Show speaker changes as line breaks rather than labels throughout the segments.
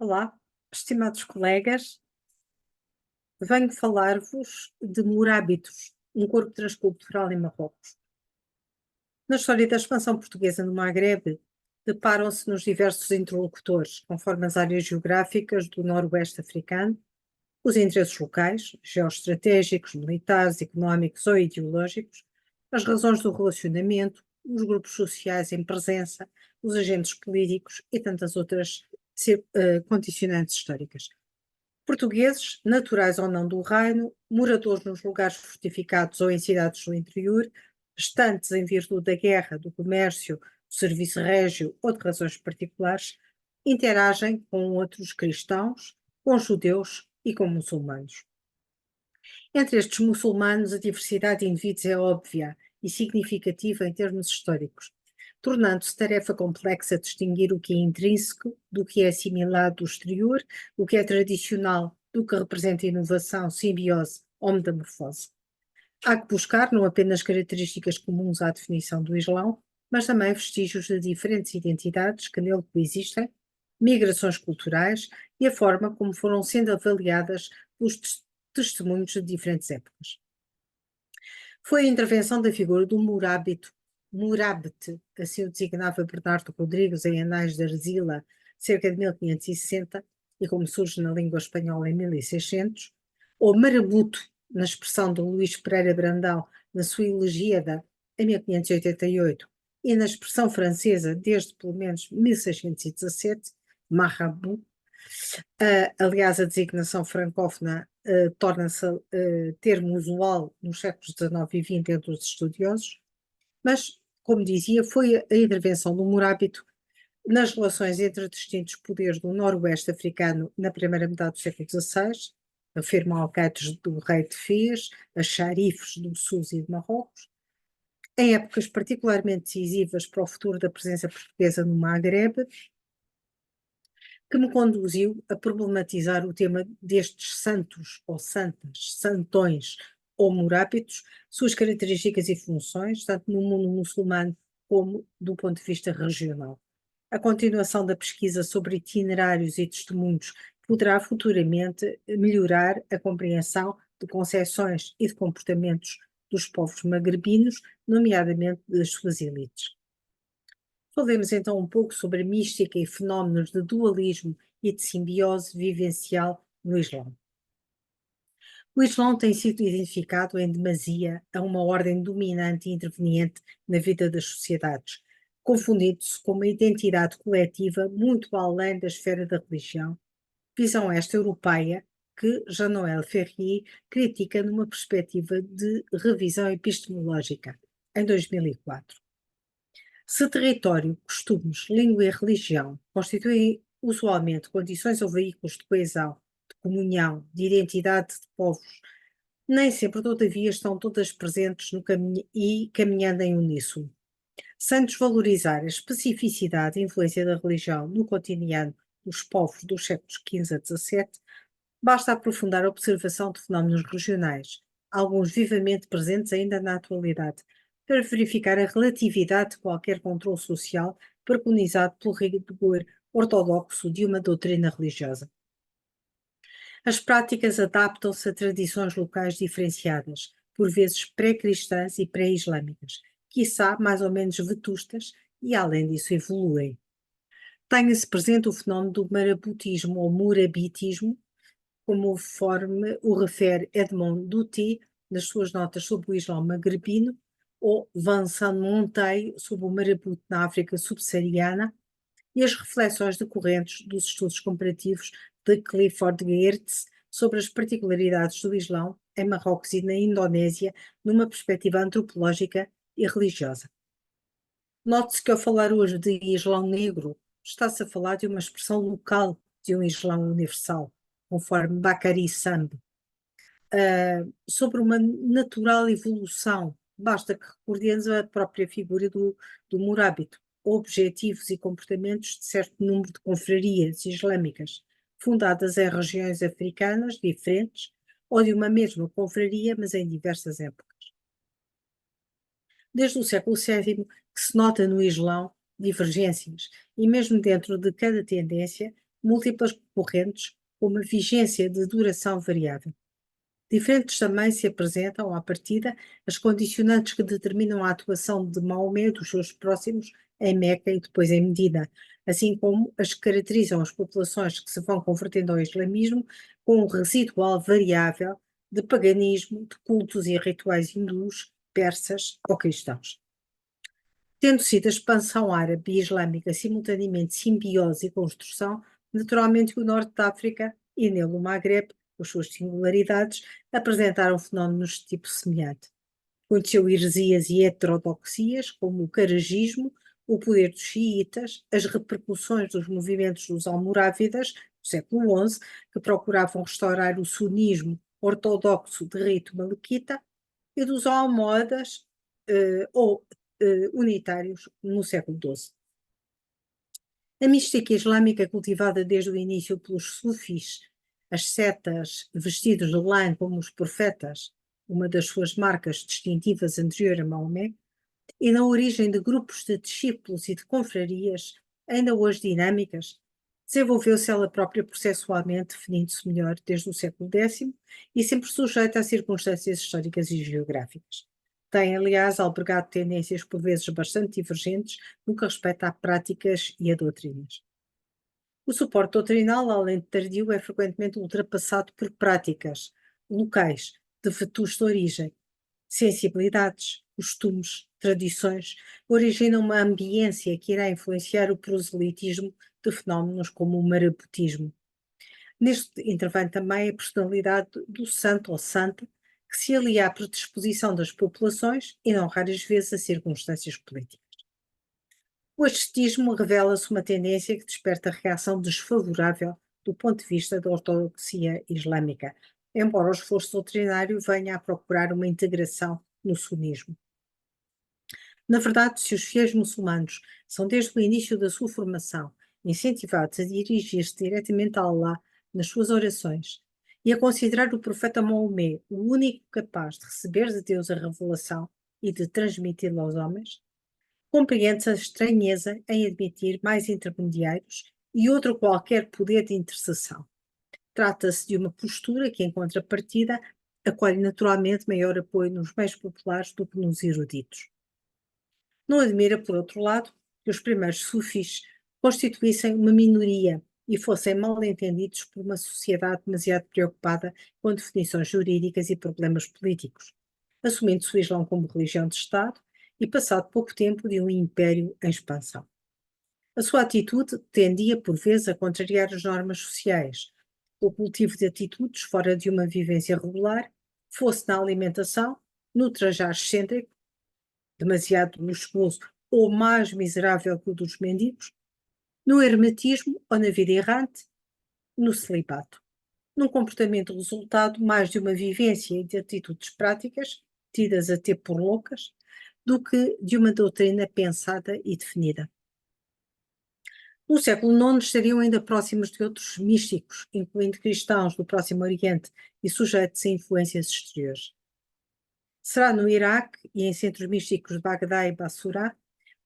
Olá, estimados colegas, venho falar-vos de Morábitos, um corpo transcultural em Marrocos. Na história da expansão portuguesa no Magrebe, deparam-se nos diversos interlocutores, conforme as áreas geográficas do noroeste africano, os interesses locais, geoestratégicos, militares, económicos ou ideológicos, as razões do relacionamento, os grupos sociais em presença, os agentes políticos e tantas outras condicionantes históricas. Portugueses, naturais ou não do reino, moradores nos lugares fortificados ou em cidades do interior, restantes em virtude da guerra, do comércio, do serviço régio ou de razões particulares, interagem com outros cristãos, com judeus e com muçulmanos. Entre estes muçulmanos, a diversidade de indivíduos é óbvia e significativa em termos históricos, tornando-se tarefa complexa distinguir o que é intrínseco do que é assimilado do exterior, o que é tradicional do que representa inovação, simbiose ou metamorfose. Há que buscar não apenas características comuns à definição do Islão, mas também vestígios de diferentes identidades que nele coexistem, migrações culturais e a forma como foram sendo avaliadas pelos testemunhos de diferentes épocas. Foi a intervenção da figura do Murábite, assim o designava Bernardo Rodrigues em Anais de Arzila, cerca de 1560, e como surge na língua espanhola em 1600, ou Marabuto, na expressão de Luís Pereira Brandão na sua Elegíada em 1588, e na expressão francesa desde pelo menos 1617, Marabout. Aliás, a designação francófona torna-se termo usual nos séculos XIX e XX entre os estudiosos, mas, como dizia, foi a intervenção do Morábito nas relações entre distintos poderes do noroeste africano na primeira metade do século XVI, afirmam alcaide do rei de Fez, as xarifes do SUS e de Marrocos, em épocas particularmente decisivas para o futuro da presença portuguesa no Magrebe, que me conduziu a problematizar o tema destes santos ou santas, santões ou morábitos, suas características e funções, tanto no mundo muçulmano como do ponto de vista regional. A continuação da pesquisa sobre itinerários e testemunhos poderá futuramente melhorar a compreensão de concepções e de comportamentos dos povos magrebinos, nomeadamente das suas elites. Falemos então um pouco sobre a mística e fenómenos de dualismo e de simbiose vivencial no Islão. O Islão tem sido identificado em demasia a uma ordem dominante e interveniente na vida das sociedades, confundindo-se com uma identidade coletiva muito além da esfera da religião, visão esta europeia que Jean-Noël Ferrier critica numa perspectiva de revisão epistemológica, em 2004. Se território, costumes, língua e religião constituem usualmente condições ou veículos de coesão, de comunhão, de identidade de povos, nem sempre, todavia, estão todas presentes no caminho e caminhando em uníssono. Sem desvalorizar a especificidade e influência da religião no cotidiano dos povos dos séculos XV a XVII, basta aprofundar a observação de fenómenos regionais, alguns vivamente presentes ainda na atualidade, para verificar a relatividade de qualquer controle social preconizado pelo rigor ortodoxo de uma doutrina religiosa. As práticas adaptam-se a tradições locais diferenciadas, por vezes pré-cristãs e pré-islâmicas, quiçá mais ou menos vetustas, e além disso evoluem. Tenha-se presente o fenómeno do marabutismo ou murabitismo, conforme o refere Edmond Douty nas suas notas sobre o Islão magrebino, ou Vincent Monteil sobre o Marabute na África subsaariana, e as reflexões decorrentes dos estudos comparativos de Clifford Geertz sobre as particularidades do Islão em Marrocos e na Indonésia, numa perspectiva antropológica e religiosa. Note-se que ao falar hoje de Islão negro, está-se a falar de uma expressão local de um Islão universal, conforme Bakari Samb, sobre uma natural evolução. Basta que recordemos a própria figura do Morábito, objetivos e comportamentos de certo número de confrarias islâmicas, fundadas em regiões africanas diferentes, ou de uma mesma confraria, mas em diversas épocas. Desde o século VII que se nota no Islão divergências, e mesmo dentro de cada tendência, múltiplas correntes com uma vigência de duração variável. Diferentes também se apresentam, à partida, as condicionantes que determinam a atuação de Maomé e dos seus próximos em Meca e depois em Medina, assim como as que caracterizam as populações que se vão convertendo ao islamismo com um residual variável de paganismo, de cultos e rituais hindus, persas ou cristãos. Tendo sido a expansão árabe e islâmica simultaneamente simbiose e construção, naturalmente o norte da África e nele o Maghreb, com as suas singularidades, apresentaram fenómenos de tipo semelhante. Conheceu heresias e heterodoxias, como o caragismo, o poder dos xiitas, as repercussões dos movimentos dos almorávidas, do século XI, que procuravam restaurar o sunismo ortodoxo de rito malequita, e dos almohadas ou unitários no século XII. A mística islâmica cultivada desde o início pelos sufis, as setas vestidos de lã como os profetas, uma das suas marcas distintivas anterior a Maomé, e na origem de grupos de discípulos e de confrarias, ainda hoje dinâmicas, desenvolveu-se ela própria processualmente, definindo-se melhor desde o século X e sempre sujeita a circunstâncias históricas e geográficas. Tem, aliás, albergado tendências por vezes bastante divergentes no que respeita a práticas e a doutrinas. O suporte doutrinal, além de tardio, é frequentemente ultrapassado por práticas locais de vetusta origem. Sensibilidades, costumes, tradições originam uma ambiência que irá influenciar o proselitismo de fenómenos como o marabutismo. Neste intervém também a personalidade do santo ou santa, que se alia à predisposição das populações e não raras vezes a circunstâncias políticas. O ascetismo revela-se uma tendência que desperta reação desfavorável do ponto de vista da ortodoxia islâmica, embora o esforço doutrinário venha a procurar uma integração no sunismo. Na verdade, se os fiéis muçulmanos são desde o início da sua formação incentivados a dirigir-se diretamente a Allah nas suas orações e a considerar o profeta Maomé o único capaz de receber de Deus a revelação e de transmiti-la aos homens, compreende-se a estranheza em admitir mais intermediários e outro qualquer poder de intercessão. Trata-se de uma postura que, em contrapartida, acolhe naturalmente maior apoio nos meios populares do que nos eruditos. Não admira, por outro lado, que os primeiros sufis constituíssem uma minoria e fossem mal entendidos por uma sociedade demasiado preocupada com definições jurídicas e problemas políticos, assumindo-se o Islão como religião de Estado e passado pouco tempo de um império em expansão. A sua atitude tendia, por vezes, a contrariar as normas sociais, o cultivo de atitudes fora de uma vivência regular, fosse na alimentação, no trajar excêntrico, demasiado luxuoso ou mais miserável que o dos mendigos, no hermetismo ou na vida errante, no celibato. Num comportamento resultado mais de uma vivência e de atitudes práticas, tidas até por loucas, do que de uma doutrina pensada e definida. No século IX estariam ainda próximos de outros místicos, incluindo cristãos do Próximo Oriente e sujeitos a influências exteriores. Será no Iraque e em centros místicos de Bagdá e Bassorá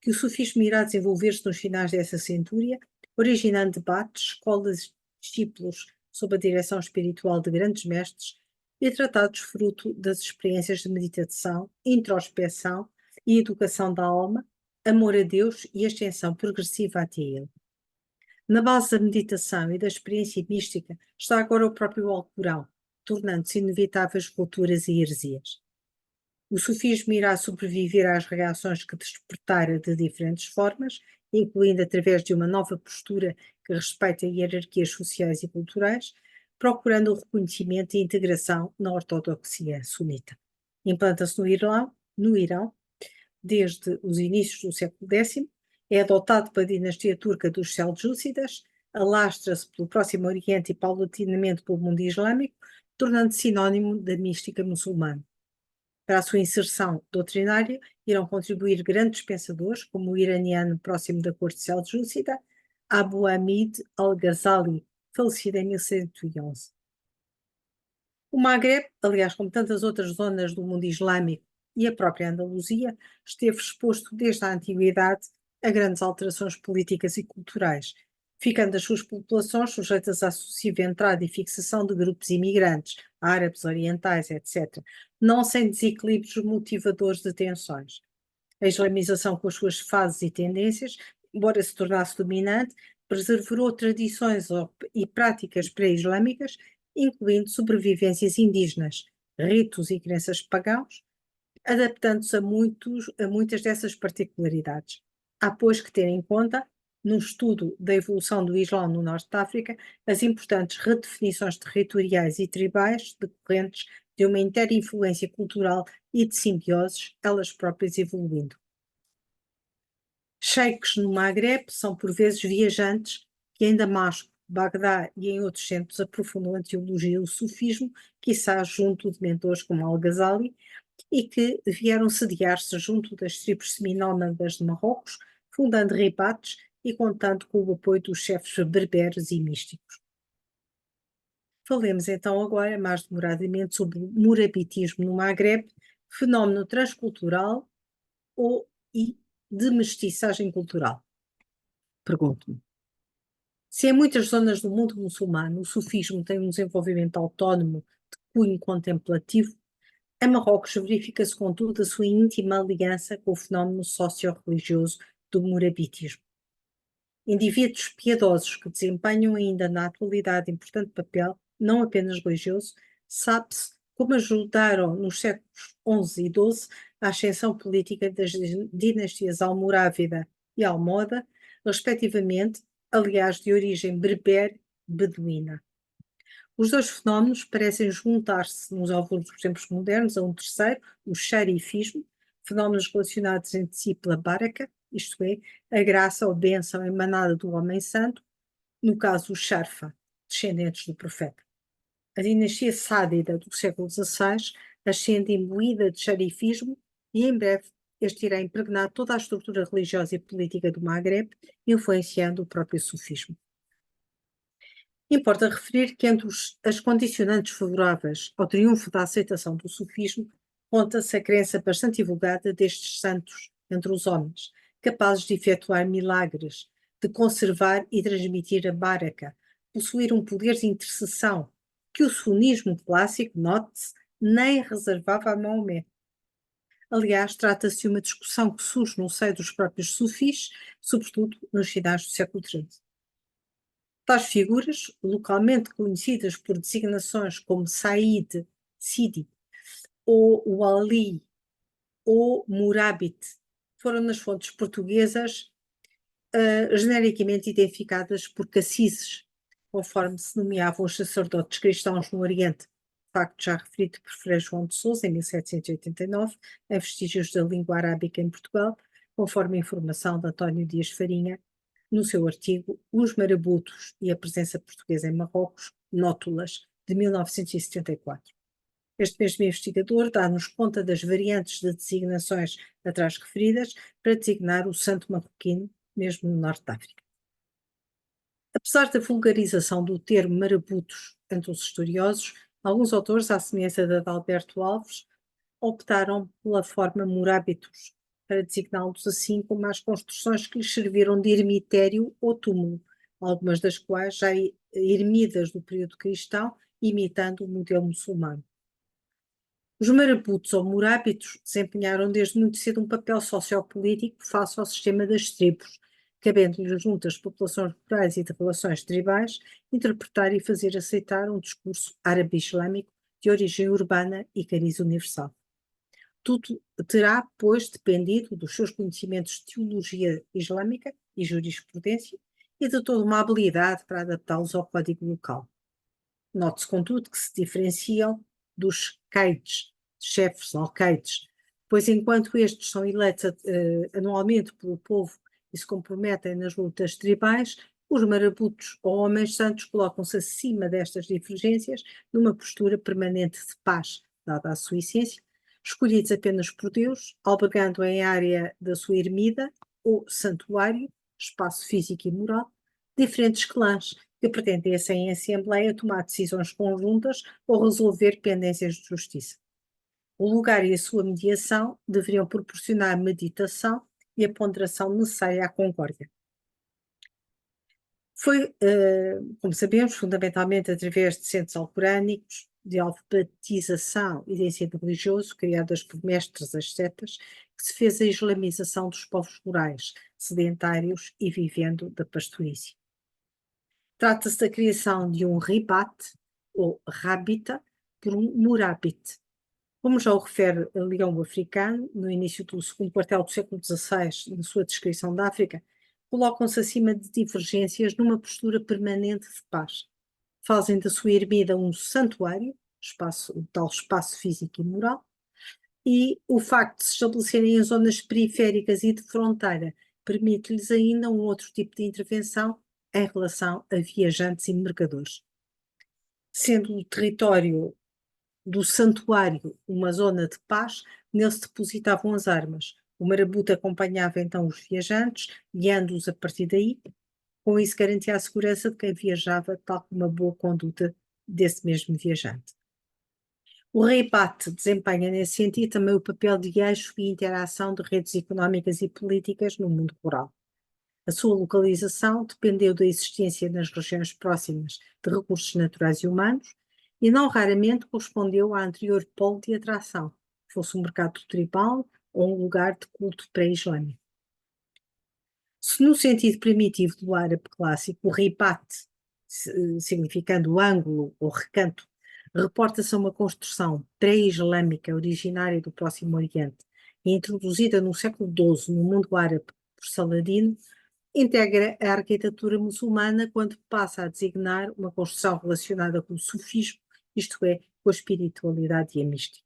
que o sufismo irá desenvolver-se nos finais dessa centúria, originando debates, escolas de discípulos sob a direção espiritual de grandes mestres e tratados fruto das experiências de meditação, introspeção e educação da alma, amor a Deus e ascensão progressiva até Ele. Na base da meditação e da experiência mística está agora o próprio Alcorão, tornando-se inevitáveis rupturas e heresias. O sufismo irá sobreviver às reações que despertara de diferentes formas, incluindo através de uma nova postura que respeita hierarquias sociais e culturais, procurando o reconhecimento e integração na ortodoxia sunita. Implanta-se no Irão, desde os inícios do século X, é adotado pela dinastia turca dos Seljúcidas, alastra-se pelo Próximo Oriente e paulatinamente pelo mundo islâmico, tornando-se sinónimo da mística muçulmana. Para a sua inserção doutrinária, irão contribuir grandes pensadores, como o iraniano próximo da corte seljúcida, Abu Hamid al-Ghazali, falecido em 1111. O Maghreb, aliás, como tantas outras zonas do mundo islâmico e a própria Andaluzia, esteve exposto desde a antiguidade a grandes alterações políticas e culturais, ficando as suas populações sujeitas à sucessiva entrada e fixação de grupos imigrantes, árabes, orientais, etc., não sem desequilíbrios motivadores de tensões. A islamização, com as suas fases e tendências, embora se tornasse dominante, preservou tradições e práticas pré-islâmicas, incluindo sobrevivências indígenas, ritos e crenças pagãos, adaptando-se a muitas dessas particularidades. Há, pois, que ter em conta, no estudo da evolução do Islão no Norte de África, as importantes redefinições territoriais e tribais decorrentes de uma interinfluência cultural e de simbioses, elas próprias evoluindo. Sheiks no Maghreb são por vezes viajantes que em Damasco, Bagdá e em outros centros aprofundam a teologia e o sufismo, quiçá junto de mentores como Al-Ghazali, e que vieram sediar-se junto das tribos seminómadas de Marrocos, fundando ribates e contando com o apoio dos chefes berberes e místicos. Falemos então agora mais demoradamente sobre o murabitismo no Maghreb, fenómeno transcultural e de mestiçagem cultural. Pergunto-me, se em muitas zonas do mundo muçulmano o sufismo tem um desenvolvimento autónomo de cunho contemplativo, em Marrocos verifica-se, contudo, a sua íntima aliança com o fenómeno socio-religioso do murabitismo. Indivíduos piedosos que desempenham ainda na atualidade importante papel, não apenas religioso, sabe-se como ajudaram nos séculos XI e XII a ascensão política das dinastias Almorávida e Almoda, respectivamente, aliás de origem berber-beduína. Os dois fenómenos parecem juntar-se nos alguns dos tempos modernos a um terceiro, o xarifismo, fenómenos relacionados entre si pela baraka, isto é, a graça ou bênção emanada do homem santo, no caso o Sharfa, descendentes do profeta. A dinastia sádida do século XVI ascende imbuída de xarifismo e em breve este irá impregnar toda a estrutura religiosa e política do Maghreb, influenciando o próprio sufismo. Importa referir que entre as condicionantes favoráveis ao triunfo da aceitação do sufismo, conta-se a crença bastante divulgada destes santos entre os homens, capazes de efetuar milagres, de conservar e transmitir a baraka, possuir um poder de intercessão que o sunismo clássico, note-se, nem reservava a Maomé. Aliás, trata-se de uma discussão que surge no seio dos próprios sufis, sobretudo nos finais do século XIII. Tais figuras, localmente conhecidas por designações como Said, Sidi, ou Wali, ou Murabit, foram nas fontes portuguesas genericamente identificadas por cassis, conforme se nomeavam os sacerdotes cristãos no Oriente, facto já referido por Frei João de Sousa em 1789, em Vestígios da Língua Arábica em Portugal, conforme a informação de António Dias Farinha, no seu artigo Os Marabutos e a Presença Portuguesa em Marrocos, Nótulas, de 1974. Este mesmo investigador dá-nos conta das variantes de designações atrás referidas para designar o santo marroquino, mesmo no Norte de África. Apesar da vulgarização do termo marabutos entre os estudiosos, alguns autores, à semelhança de Adalberto Alves, optaram pela forma morábitos, para designá-los assim como as construções que lhes serviram de ermitério ou túmulo, algumas das quais já ermidas do período cristão, imitando o modelo muçulmano. Os marabutos ou morábitos desempenharam desde muito cedo um papel sociopolítico face ao sistema das tribos, cabendo-lhes junto às populações rurais e de relações tribais interpretar e fazer aceitar um discurso árabe-islâmico de origem urbana e cariz universal. Tudo terá, pois, dependido dos seus conhecimentos de teologia islâmica e jurisprudência e de toda uma habilidade para adaptá-los ao código local. Note-se, contudo, que se diferenciam dos caides, chefes alcaides, pois enquanto estes são eleitos anualmente pelo povo e se comprometem nas lutas tribais, os marabutos ou homens santos colocam-se acima destas divergências numa postura permanente de paz, dada a sua essência, escolhidos apenas por Deus, albergando em área da sua ermida ou santuário, espaço físico e moral, diferentes clãs que pretendem, em assembleia, tomar decisões conjuntas ou resolver pendências de justiça. O lugar e a sua mediação deveriam proporcionar a meditação e a ponderação necessária à concórdia. Foi, como sabemos, fundamentalmente através de centros alcorânicos, de alfabetização e de ensino religioso, criadas por mestres ascetas, que se fez a islamização dos povos rurais, sedentários e vivendo da pastorícia. Trata-se da criação de um ribat, ou rabita, por um murabit. Como já o refere Leão Africano, no início do segundo quartel do século XVI, na sua descrição da África, colocam-se acima de divergências numa postura permanente de paz. Fazem da sua ermida um santuário, o tal espaço físico e moral, e o facto de se estabelecerem em zonas periféricas e de fronteira permite-lhes ainda um outro tipo de intervenção em relação a viajantes e mercadores. Sendo o território do santuário uma zona de paz, nele se depositavam as armas. O marabuto acompanhava então os viajantes, guiando-os a partir daí, com isso garantia a segurança de quem viajava, tal como uma boa conduta desse mesmo viajante. O rei Bate desempenha nesse sentido também o papel de eixo e interação de redes económicas e políticas no mundo rural. A sua localização dependeu da existência nas regiões próximas de recursos naturais e humanos e não raramente correspondeu à anterior polo de atração, fosse um mercado tribal ou um lugar de culto pré-islâmico. Se no sentido primitivo do árabe clássico, o ribat, significando ângulo ou recanto, reporta-se a uma construção pré-islâmica originária do Próximo Oriente e introduzida no século XII no mundo árabe por Saladino, integra a arquitetura muçulmana quando passa a designar uma construção relacionada com o sufismo, isto é, com a espiritualidade e a mística.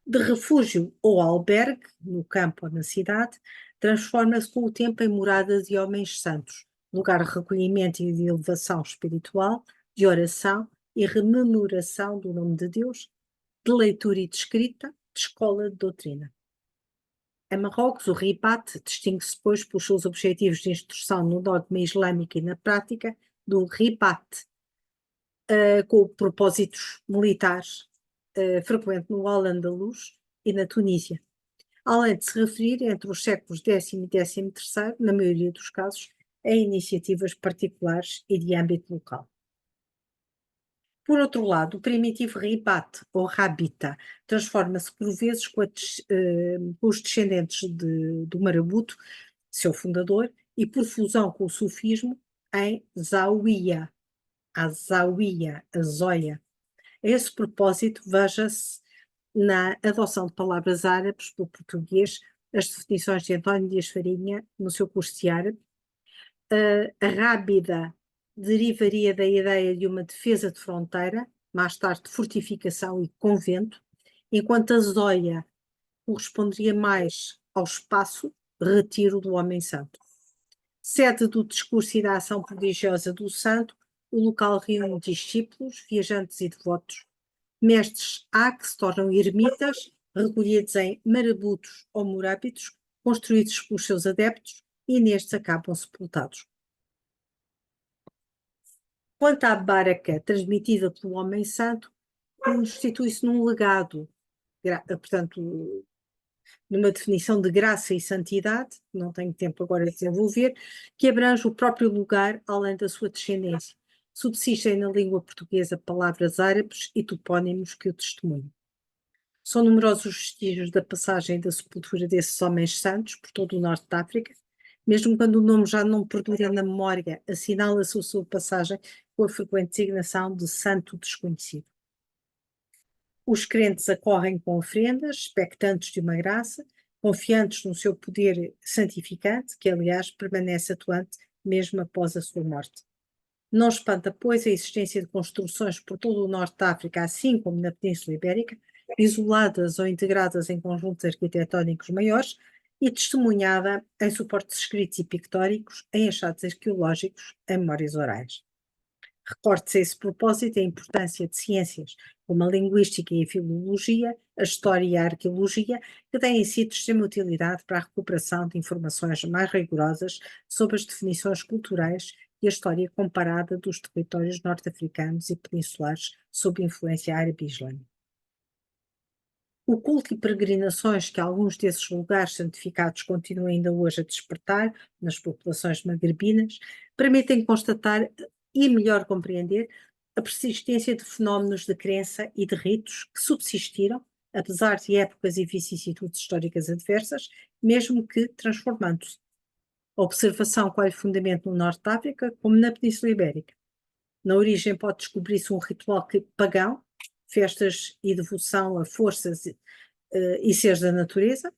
De refúgio ou albergue, no campo ou na cidade, transforma-se com o tempo em morada de homens santos, lugar de recolhimento e de elevação espiritual, de oração e rememoração do nome de Deus, de leitura e de escrita, de escola de doutrina. Em Marrocos, o ribat distingue-se, pois, pelos seus objetivos de instrução no dogma islâmico e na prática do ribat, com propósitos militares, frequente no Al-Andalus e na Tunísia, além de se referir entre os séculos X e XIII, na maioria dos casos, a iniciativas particulares e de âmbito local. Por outro lado, o primitivo ribat ou rabita transforma-se por vezes com os descendentes do Marabuto, seu fundador, e por fusão com o sufismo em zawiya, a zawiya, a zóia. A esse propósito, veja-se na adoção de palavras árabes pelo português as definições de António Dias Farinha no seu curso de árabe. A rábida derivaria da ideia de uma defesa de fronteira, mais tarde de fortificação e convento, enquanto a zóia corresponderia mais ao espaço, retiro do homem santo. Sede do discurso e da ação prodigiosa do santo, o local reúne discípulos, viajantes e devotos, mestres há que se tornam ermitas, recolhidos em marabutos ou morábitos, construídos pelos seus adeptos e nestes acabam sepultados. Quanto à baraka transmitida pelo homem santo, constitui-se num legado, portanto, numa definição de graça e santidade, não tenho tempo agora de desenvolver, que abrange o próprio lugar além da sua descendência. Subsistem na língua portuguesa palavras árabes e topónimos que o testemunham. São numerosos os vestígios da passagem e da sepultura desses homens santos por todo o norte da África. Mesmo quando o nome já não perdura na memória, assinala-se a sua passagem com a frequente designação de santo desconhecido. Os crentes acorrem com ofrendas, expectantes de uma graça, confiantes no seu poder santificante, que aliás permanece atuante mesmo após a sua morte. Não espanta, pois, a existência de construções por todo o norte da África, assim como na Península Ibérica, isoladas ou integradas em conjuntos arquitetónicos maiores e testemunhada em suportes escritos e pictóricos, em achados arqueológicos, em memórias orais. Recorte-se a esse propósito a importância de ciências como a linguística e a filologia, a história e a arqueologia, que têm sido de extrema utilidade para a recuperação de informações mais rigorosas sobre as definições culturais e a história comparada dos territórios norte-africanos e peninsulares sob influência árabe e islâmica. O culto e peregrinações que alguns desses lugares santificados continuam ainda hoje a despertar nas populações magrebinas permitem constatar e melhor compreender a persistência de fenómenos de crença e de ritos que subsistiram, apesar de épocas e vicissitudes históricas adversas, mesmo que transformando-se. A observação colhe fundamento no Norte de África, como na Península Ibérica. Na origem pode descobrir-se um ritual pagão, festas e devoção a forças e seres da natureza,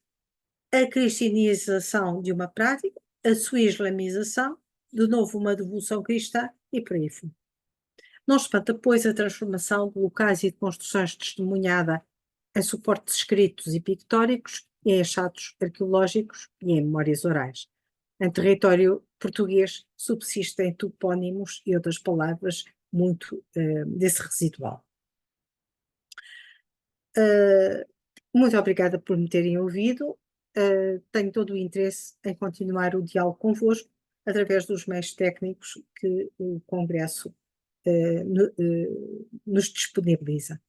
a cristianização de uma prática, a sua islamização, de novo uma devoção cristã e por aí fora. Não espanta, pois, a transformação de locais e de construções testemunhada em suportes escritos e pictóricos, em achados arqueológicos e em memórias orais. Em território português subsistem topónimos e outras palavras muito desse residual. Muito obrigada por me terem ouvido. Tenho todo o interesse em continuar o diálogo convosco através dos meios técnicos que o Congresso nos disponibiliza.